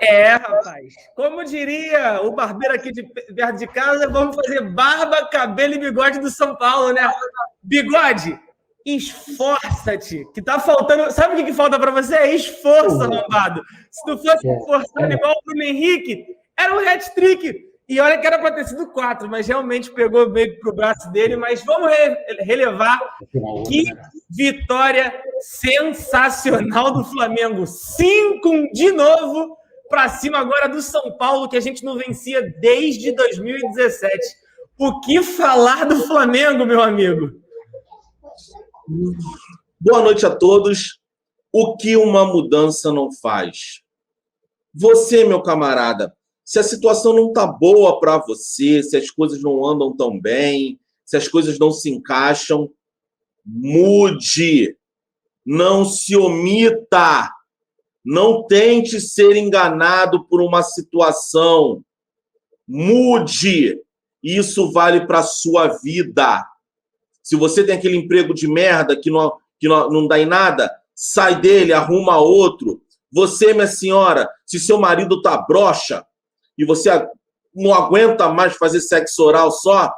Rapaz. Como diria o barbeiro aqui de perto de casa, vamos fazer barba, cabelo e bigode do São Paulo, né? Bigode, esforça-te, que tá faltando. Sabe o que falta para você? É esforço, arrombado. Se tu fosse esforçando igual o Bruno Henrique, era um hat-trick. E olha que era para ter sido 4, mas realmente pegou meio pro braço dele. Mas vamos relevar que vitória sensacional do Flamengo. 5 de novo para cima agora do São Paulo, que a gente não vencia desde 2017. O que falar do Flamengo, meu amigo? Boa noite a todos. O que uma mudança não faz? Você, meu camarada, se a situação não está boa para você, se as coisas não andam tão bem, se as coisas não se encaixam, mude. Não se omita. Não tente ser enganado por uma situação. Mude. Isso vale para a sua vida. Se você tem aquele emprego de merda que não dá em nada, sai dele, arruma outro. Você, minha senhora, se seu marido tá broxa e você não aguenta mais fazer sexo oral só,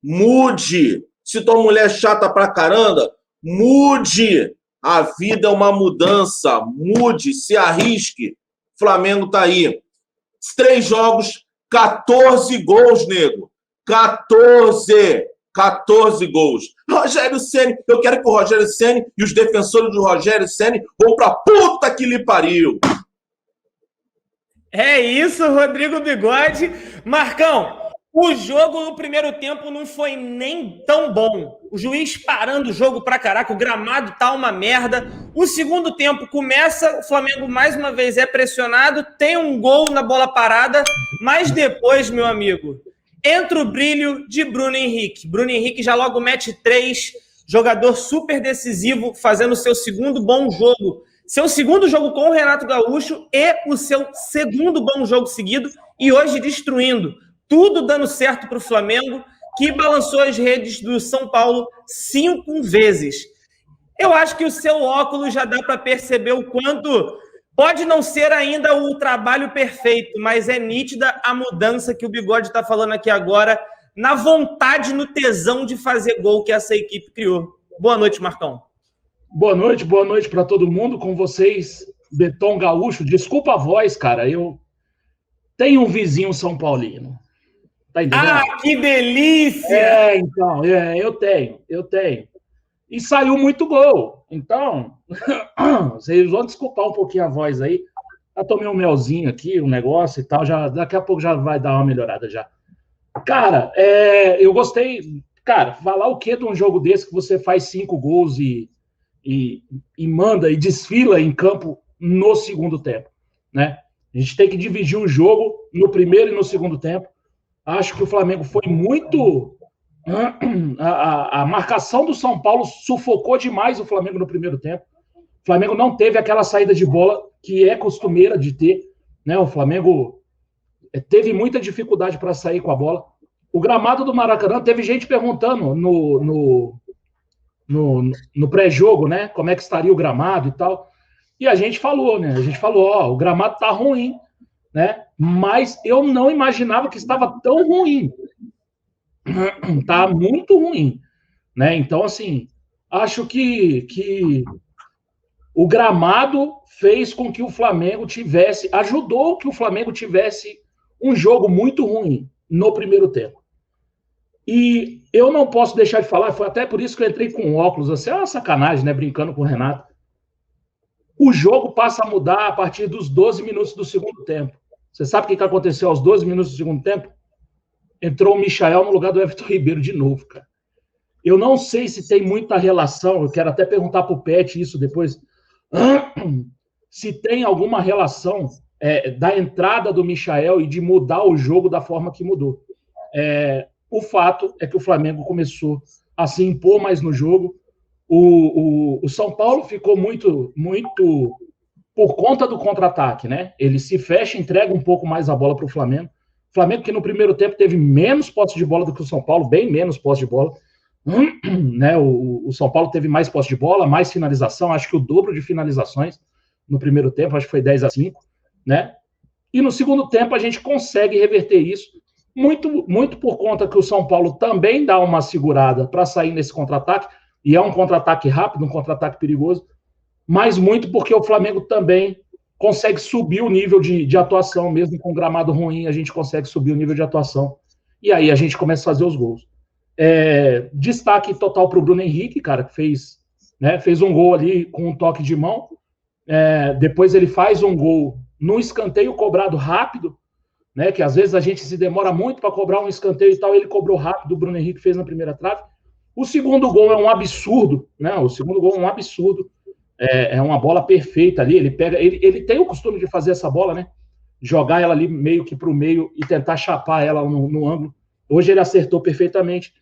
mude. Se tua mulher é chata pra caramba, mude. A vida é uma mudança. Mude, se arrisque. Flamengo tá aí. 3 jogos, 14 gols, nego. 14 gols. Rogério Ceni, eu quero que o Rogério Ceni e os defensores do Rogério Ceni vão pra puta que lhe pariu. É isso, Rodrigo Bigode. Marcão, o jogo no primeiro tempo não foi nem tão bom. O juiz parando o jogo pra caraca, o gramado tá uma merda. O segundo tempo começa, o Flamengo mais uma vez é pressionado, tem um gol na bola parada, mas depois, meu amigo, entra o brilho de Bruno Henrique. Bruno Henrique já logo mete 3, jogador super decisivo, fazendo o seu segundo bom jogo. Seu segundo jogo com o Renato Gaúcho e o seu segundo bom jogo seguido, e hoje destruindo. Tudo dando certo para o Flamengo, que balançou as redes do São Paulo 5 vezes. Eu acho que o seu óculos já dá para perceber o quanto pode não ser ainda o trabalho perfeito, mas é nítida a mudança que o Bigode está falando aqui agora, na vontade, no tesão de fazer gol que essa equipe criou. Boa noite, Marcão. Boa noite para todo mundo, com vocês, Beton Gaúcho. Desculpa a voz, cara, eu tenho um vizinho São Paulino. Tá entendendo? Ah, que delícia! Então, eu tenho. E saiu muito gol. Então, vocês vão desculpar um pouquinho a voz aí. Já tomei um melzinho aqui, um negócio e tal. Daqui a pouco já vai dar uma melhorada já. Cara, eu gostei. Cara, falar o que de um jogo desse que você faz 5 gols e manda e desfila em campo no segundo tempo, né? A gente tem que dividir o jogo no primeiro e no segundo tempo. Acho que o Flamengo foi muito... A marcação do São Paulo sufocou demais o Flamengo no primeiro tempo. O Flamengo não teve aquela saída de bola que é costumeira de ter, né? O Flamengo teve muita dificuldade para sair com a bola. O gramado do Maracanã, teve gente perguntando no pré-jogo, né? Como é que estaria o gramado e tal. E a gente falou, né? A gente falou, o gramado tá ruim, né? Mas eu não imaginava que estava tão ruim. Tá muito ruim, né? Então, assim, acho que o gramado fez com que o Flamengo ajudou que o Flamengo tivesse um jogo muito ruim no primeiro tempo. E eu não posso deixar de falar, foi até por isso que eu entrei com óculos, assim, é uma sacanagem, né? Brincando com o Renato. O jogo passa a mudar a partir dos 12 minutos do segundo tempo. Você sabe o que aconteceu aos 12 minutos do segundo tempo? Entrou o Michael no lugar do Everton Ribeiro de novo, cara. Eu não sei se tem muita relação, eu quero até perguntar pro Pet isso depois, se tem alguma relação da entrada do Michael e de mudar o jogo da forma que mudou. O fato é que o Flamengo começou a se impor mais no jogo. O São Paulo ficou muito por conta do contra-ataque, né? Ele se fecha, entrega um pouco mais a bola para o Flamengo. O Flamengo que no primeiro tempo teve menos posse de bola do que o São Paulo, bem menos posse de bola. Né? O São Paulo teve mais posse de bola, mais finalização, acho que o dobro de finalizações no primeiro tempo, acho que foi 10-5, né? E no segundo tempo a gente consegue reverter isso, muito, muito por conta que o São Paulo também dá uma segurada para sair nesse contra-ataque, e é um contra-ataque rápido, um contra-ataque perigoso, mas muito porque o Flamengo também consegue subir o nível de atuação, mesmo com gramado ruim, a gente consegue subir o nível de atuação, e aí a gente começa a fazer os gols. Destaque total para o Bruno Henrique, cara, que fez um gol ali com um toque de mão, depois ele faz um gol no escanteio cobrado rápido, né, que às vezes a gente se demora muito para cobrar um escanteio e tal, ele cobrou rápido, o Bruno Henrique fez na primeira trave. O segundo gol é um absurdo, né? O segundo gol é um absurdo. É uma bola perfeita ali. Ele tem o costume de fazer essa bola, né? Jogar ela ali meio que para o meio e tentar chapar ela no ângulo. Hoje ele acertou perfeitamente.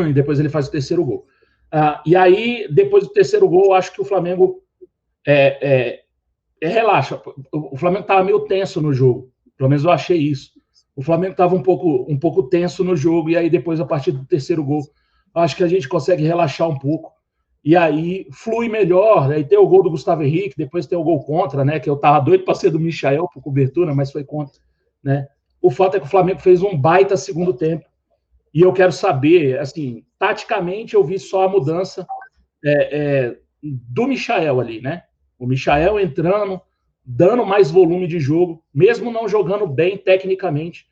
E depois ele faz o terceiro gol. E aí, depois do terceiro gol, eu acho que o Flamengo relaxa. O Flamengo estava meio tenso no jogo. Pelo menos eu achei isso. O Flamengo estava um pouco tenso no jogo, e aí depois, a partir do terceiro gol, acho que a gente consegue relaxar um pouco, e aí flui melhor, aí tem o gol do Gustavo Henrique, depois tem o gol contra, né, que eu tava doido para ser do Michael por cobertura, mas foi contra, né. O fato é que o Flamengo fez um baita segundo tempo, e eu quero saber, assim, taticamente eu vi só a mudança do Michael ali, né, o Michael entrando, dando mais volume de jogo, mesmo não jogando bem tecnicamente.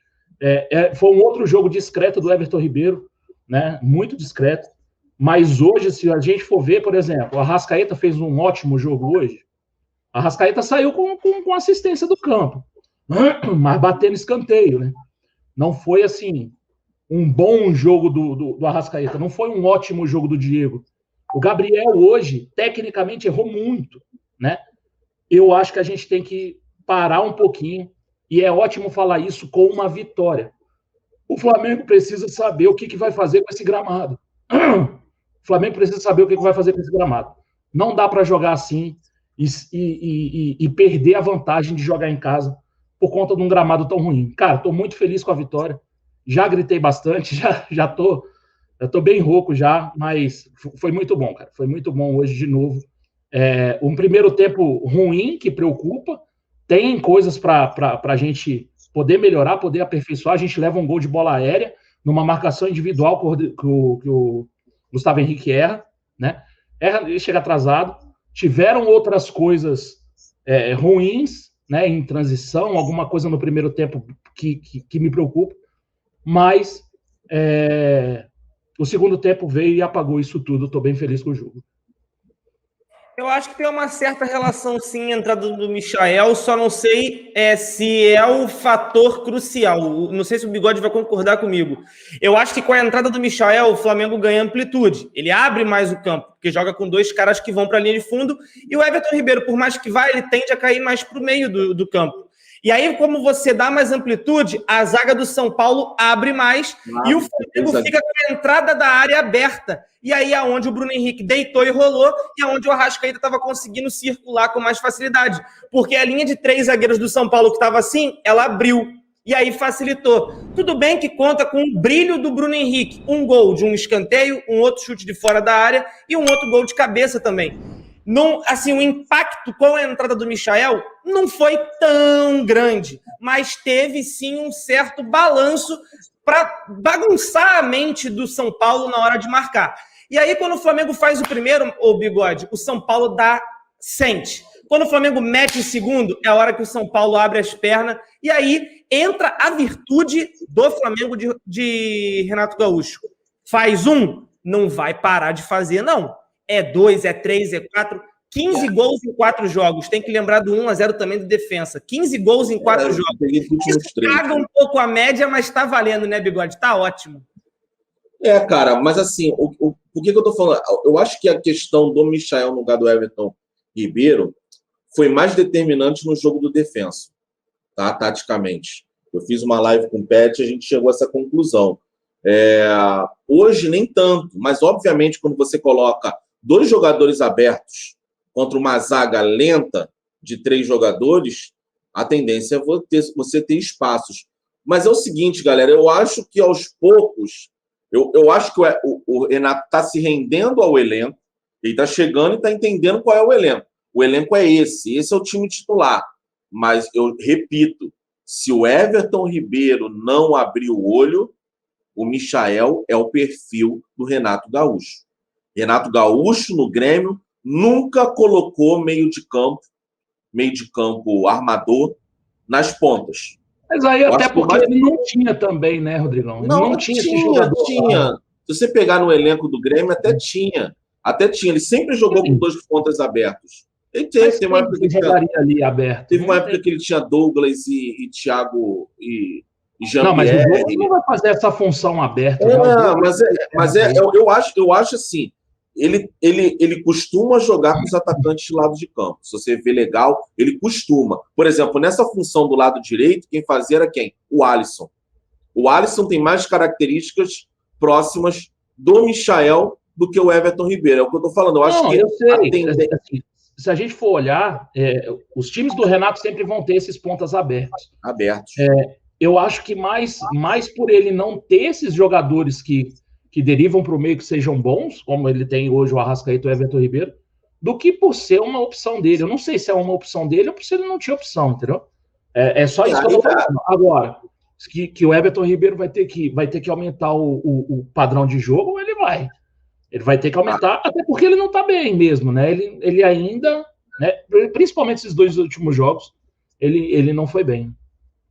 Foi um outro jogo discreto do Everton Ribeiro, né? Muito discreto. Mas hoje, se a gente for ver, por exemplo, o Arrascaeta fez um ótimo jogo hoje. A Arrascaeta saiu com assistência do campo, mas batendo escanteio, né? Não foi, assim, um bom jogo do Arrascaeta, não foi um ótimo jogo do Diego. O Gabriel hoje, tecnicamente, errou muito, né? Eu acho que a gente tem que parar um pouquinho, e é ótimo falar isso com uma vitória. O Flamengo precisa saber o que vai fazer com esse gramado. O Flamengo precisa saber o que vai fazer com esse gramado. Não dá para jogar assim e perder a vantagem de jogar em casa por conta de um gramado tão ruim. Cara, estou muito feliz com a vitória. Já gritei bastante, já tô bem rouco já, mas foi muito bom, cara. Foi muito bom hoje de novo. Um primeiro tempo ruim, que preocupa, tem coisas para a gente poder melhorar, poder aperfeiçoar. A gente leva um gol de bola aérea numa marcação individual que o Gustavo Henrique erra, né? Ele chega atrasado. Tiveram outras coisas ruins, né, em transição, alguma coisa no primeiro tempo que me preocupa, mas o segundo tempo veio e apagou isso tudo. Estou bem feliz com o jogo. Eu acho que tem uma certa relação, sim, a entrada do Michael, só não sei se é o fator crucial. Não sei se o Bigode vai concordar comigo. Eu acho que com a entrada do Michael, o Flamengo ganha amplitude. Ele abre mais o campo, porque joga com dois caras que vão para a linha de fundo, e o Everton Ribeiro, por mais que vá, ele tende a cair mais para o meio do campo. E aí, como você dá mais amplitude, a zaga do São Paulo abre mais e o Flamengo fica com a entrada da área aberta. E aí é onde o Bruno Henrique deitou e rolou e é onde o Arrascaeta estava conseguindo circular com mais facilidade. Porque a linha de 3 zagueiros do São Paulo que estava assim, ela abriu. E aí facilitou. Tudo bem que conta com o brilho do Bruno Henrique. Um gol de um escanteio, um outro chute de fora da área e um outro gol de cabeça também. Não, assim, o impacto com a entrada do Michael não foi tão grande, mas teve sim um certo balanço para bagunçar a mente do São Paulo na hora de marcar. E aí, quando o Flamengo faz o primeiro, Bigode, o São Paulo sente. Quando o Flamengo mete o segundo, é a hora que o São Paulo abre as pernas, e aí entra a virtude do Flamengo de Renato Gaúcho. Faz um, não vai parar de fazer, não. É 2, é 3, é 4, 15 gols em 4 jogos. Tem que lembrar do 1-0 também do defensa. 15 gols em 4 jogos. Isso caga um pouco a média, mas tá valendo, né, Bigode? Tá ótimo. Cara, mas assim, por que eu tô falando? Eu acho que a questão do Michael no lugar do Everton Ribeiro foi mais determinante no jogo do defensa, tá? Taticamente. Eu fiz uma live com o Pet e a gente chegou a essa conclusão. Hoje nem tanto, mas obviamente quando você coloca 2 jogadores abertos contra uma zaga lenta de 3 jogadores, a tendência é você ter espaços. Mas é o seguinte, galera, eu acho que aos poucos, eu acho que o Renato está se rendendo ao elenco, ele está chegando e está entendendo qual é o elenco. O elenco é esse é o time titular. Mas eu repito, se o Everton Ribeiro não abrir o olho, o Michael é o perfil do Renato Gaúcho. Renato Gaúcho, no Grêmio, nunca colocou meio de campo armador nas pontas. Mas aí até porque ele não tinha também, né, Rodrigão? Ele não tinha esse jogador. Tinha. Se você pegar no elenco do Grêmio, até tinha. Ele sempre jogou com 2 pontas abertos. Ele teve uma época que ele jogaria ali aberto. Teve uma época que ele tinha Douglas e Thiago e Jean-Pierre. Não, mas o Douglas não vai fazer essa função aberta. Eu acho assim, ele costuma jogar com os atacantes de lado de campo. Se você vê legal, ele costuma. Por exemplo, nessa função do lado direito, quem fazia era quem? O Alisson. O Alisson tem mais características próximas do Michael do que o Everton Ribeiro. É o que eu estou falando. Eu sei. Se a gente for olhar, os times do Renato sempre vão ter esses pontas abertos. Eu acho que mais por ele não ter esses jogadores que derivam para o meio que sejam bons, como ele tem hoje o Arrascaeta e o Everton Ribeiro, do que por ser uma opção dele. Eu não sei se é uma opção dele ou por se ele não tinha opção, entendeu? É só isso que eu estou falando. Agora, que o Everton Ribeiro vai ter que aumentar o padrão de jogo, ele vai. Ele vai ter que aumentar, até porque ele não está bem mesmo, né? Ele ainda, né? Principalmente esses 2 últimos jogos, ele não foi bem.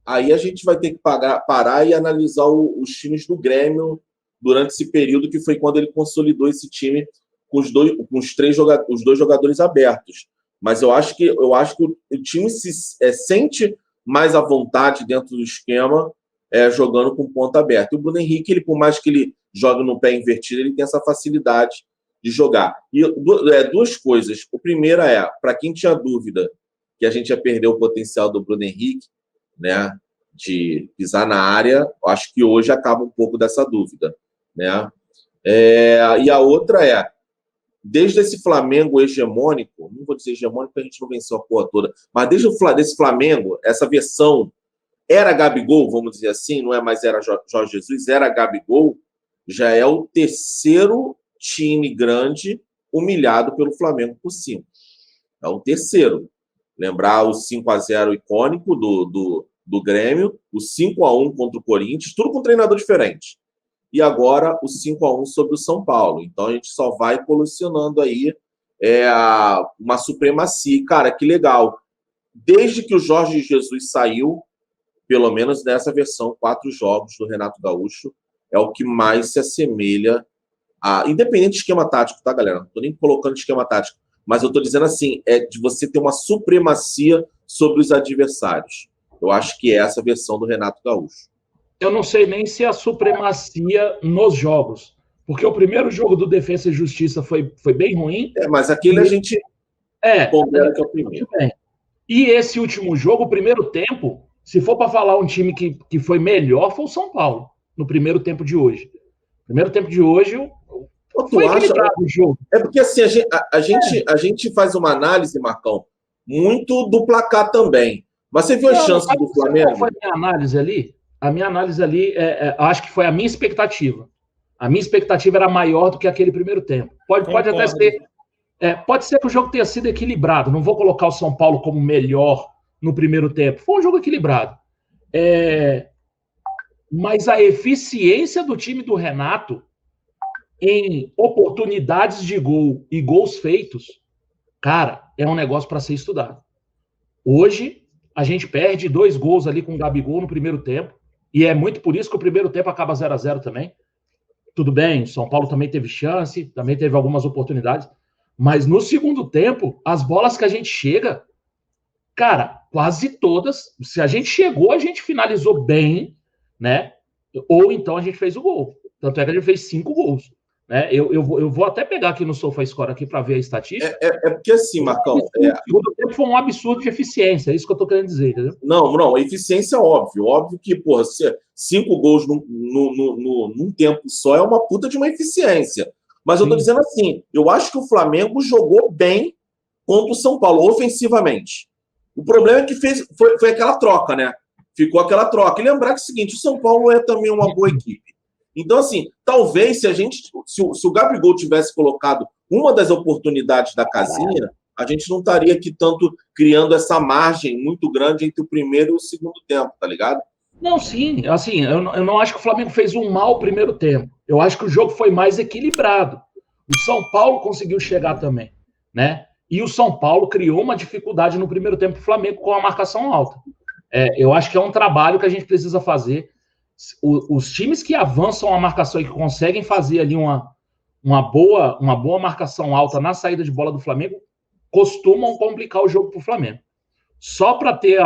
Aí a gente vai ter que parar e analisar os times do Grêmio durante esse período, que foi quando ele consolidou esse time com os 2 jogadores abertos. Mas eu acho que o time sente mais à vontade dentro do esquema jogando com ponta aberta. E o Bruno Henrique, ele, por mais que ele jogue no pé invertido, ele tem essa facilidade de jogar. E 2 coisas. O primeiro para quem tinha dúvida que a gente ia perder o potencial do Bruno Henrique, né, de pisar na área, eu acho que hoje acaba um pouco dessa dúvida, né? E a outra desde esse Flamengo hegemônico, não vou dizer hegemônico porque a gente não venceu a porra toda, mas desde esse Flamengo, essa versão era Gabigol, vamos dizer assim, não é mais era Jorge Jesus, era Gabigol, já é o 3º time grande humilhado pelo Flamengo por 5. É o 3º. Lembrar o 5-0 icônico do Grêmio, o 5-1 contra o Corinthians, tudo com um treinador diferente. E agora o 5-1 sobre o São Paulo. Então a gente só vai colecionando aí uma supremacia. Cara, que legal. Desde que o Jorge Jesus saiu, pelo menos nessa versão, 4 jogos do Renato Gaúcho, é o que mais se assemelha independente de esquema tático, tá, galera? Não tô nem colocando esquema tático, mas eu tô dizendo assim, de você ter uma supremacia sobre os adversários. Eu acho que é essa versão do Renato Gaúcho. Eu não sei nem se a supremacia nos jogos, porque o primeiro jogo do Defensa e Justiça foi bem ruim. Mas aquele a gente pondera que é o primeiro. E esse último jogo, o primeiro tempo, se for para falar um time que foi melhor, foi o São Paulo, no primeiro tempo de hoje. Primeiro tempo de hoje, foi equilibrado o jogo. É porque assim, a gente faz uma análise, Marcão, muito do placar também. Mas você viu as chances do Flamengo? Qual foi a minha análise ali? A minha análise ali, acho que foi a minha expectativa. A minha expectativa era maior do que aquele primeiro tempo. Pode até ser. Pode ser que o jogo tenha sido equilibrado. Não vou colocar o São Paulo como melhor no primeiro tempo. Foi um jogo equilibrado. Mas a eficiência do time do Renato em oportunidades de gol e gols feitos, cara, é um negócio para ser estudado. Hoje, a gente perde 2 gols ali com o Gabigol no primeiro tempo, e é muito por isso que o primeiro tempo acaba 0-0 também. Tudo bem, o São Paulo também teve chance, também teve algumas oportunidades, mas no segundo tempo, as bolas que a gente chega, cara, quase todas, se a gente chegou, a gente finalizou bem, né? Ou então a gente fez o gol. Tanto é que a gente fez 5 gols. Né? Eu vou até pegar aqui no SofaScore aqui para ver a estatística. Porque assim, Marcão... O segundo tempo foi um absurdo de eficiência, é isso que eu estou querendo dizer, entendeu? Não, eficiência é óbvio. Óbvio que, 5 gols num tempo só é uma puta de uma eficiência. Mas eu estou dizendo assim, eu acho que o Flamengo jogou bem contra o São Paulo, ofensivamente. O problema é que foi aquela troca, né? Ficou aquela troca. E lembrar que é o seguinte, o São Paulo é também uma boa equipe. Então, assim, talvez se o Gabigol tivesse colocado uma das oportunidades da casinha, a gente não estaria aqui tanto criando essa margem muito grande entre o primeiro e o segundo tempo, tá ligado? Não, sim, assim, eu não acho que o Flamengo fez um mau primeiro tempo. Eu acho que o jogo foi mais equilibrado. O São Paulo conseguiu chegar também, né? E o São Paulo criou uma dificuldade no primeiro tempo do Flamengo com a marcação alta. Eu acho que é um trabalho que a gente precisa fazer. Os times que avançam a marcação e que conseguem fazer ali uma boa marcação alta na saída de bola do Flamengo costumam complicar o jogo para o Flamengo. Só para ter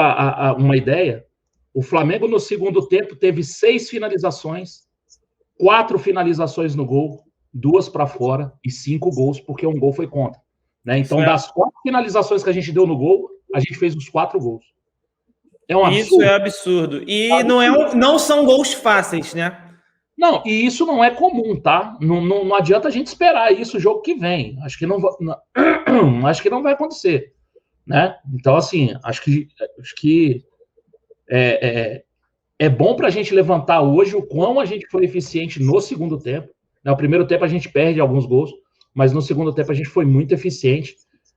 uma ideia, o Flamengo no segundo tempo teve 6 finalizações, 4 finalizações no gol, 2 para fora e 5 gols, porque um gol foi contra. Né? Então, das 4 finalizações que a gente deu no gol, a gente fez os 4 gols. É um absurdo. Isso é absurdo. E não são gols fáceis, né? Não, e isso não é comum, tá? Não adianta a gente esperar isso o jogo que vem. Acho que não vai acontecer, né? Então, assim, acho que é bom para a gente levantar hoje o quão a gente foi eficiente no segundo tempo. No primeiro tempo a gente perde alguns gols, mas no segundo tempo a gente foi muito eficiente,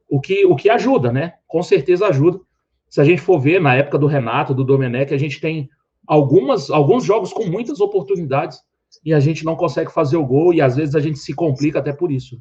o que ajuda, né? Com certeza ajuda. Se a gente for ver, na época do Renato, do Domenech, a gente tem alguns jogos com muitas oportunidades e a gente não consegue fazer o gol e às vezes a gente se complica até por isso.